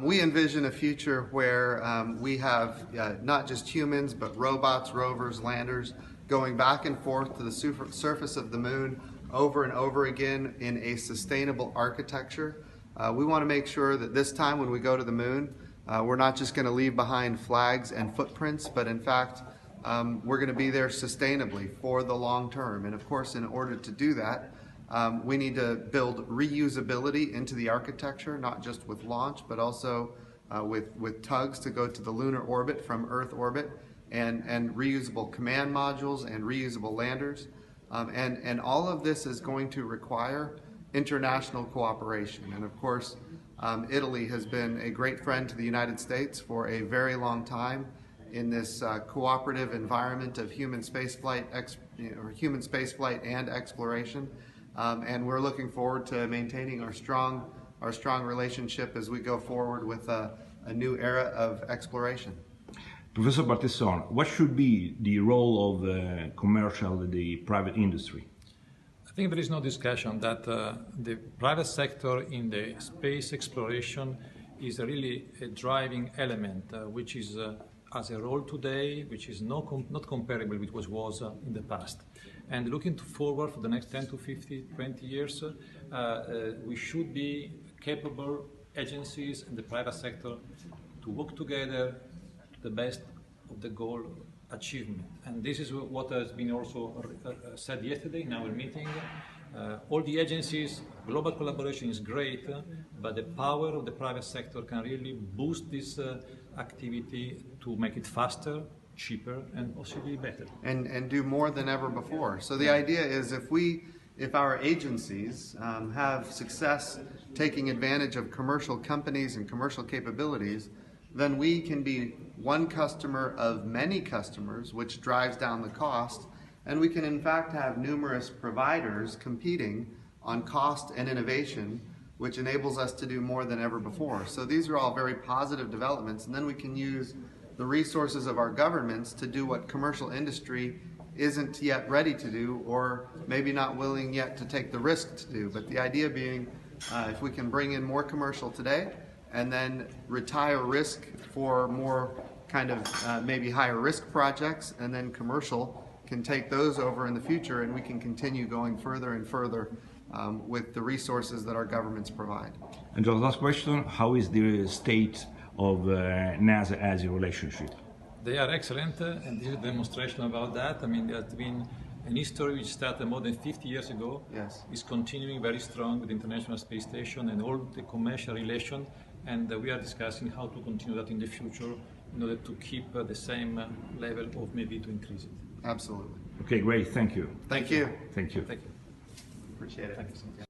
We envision a future where we have not just humans, but robots, rovers, landers going back and forth to the surface of the moon over and over again in a sustainable architecture. We want to make sure that this time when we go to the moon, we're not just going to leave behind flags and footprints, but in fact, we're going to be there sustainably for the long term. And of course, in order to do that, we need to build reusability into the architecture, not just with launch, but also with tugs to go to the lunar orbit from Earth orbit, and reusable command modules and reusable landers. And all of this is going to require international cooperation. And of course, Italy has been a great friend to the United States for a very long time in this cooperative environment of human spaceflight and exploration. And we're looking forward to maintaining our strong relationship as we go forward with a new era of exploration. Professor Battiston, what should be the role of the private industry? I think there is no discussion that the private sector in the space exploration is really a driving element, which is as a role today, which is not comparable with what was in the past. And looking forward for the next 10 to 50, 20 years, we should be capable agencies in the private sector to work together the best of the goal achievement. And this is what has been also said yesterday in our meeting. All the agencies, global collaboration is great, but the power of the private sector can really boost this activity to make it faster, cheaper, and possibly better. And do more than ever before. So the idea is if our agencies have success taking advantage of commercial companies and commercial capabilities, then we can be one customer of many customers, which drives down the cost, and we can in fact have numerous providers competing on cost and innovation, which enables us to do more than ever before. So these are all very positive developments, and then we can use the resources of our governments to do what commercial industry isn't yet ready to do, or maybe not willing yet to take the risk to do. But the idea being, if we can bring in more commercial today, and then retire risk for more kind of maybe higher risk projects, and then commercial can take those over in the future, and we can continue going further and further with the resources that our governments provide. And the last question, how is the state of NASA-Asi relationship? They are excellent, and this is a demonstration about that. I mean, there has been an history which started more than 50 years ago. Yes. Is continuing very strong with the International Space Station and all the commercial relations, and we are discussing how to continue that in the future in order to keep the same level or maybe to increase it. Absolutely. Okay, great. Thank you. Thank you. Thank you. Thank you. Appreciate it. Thank you.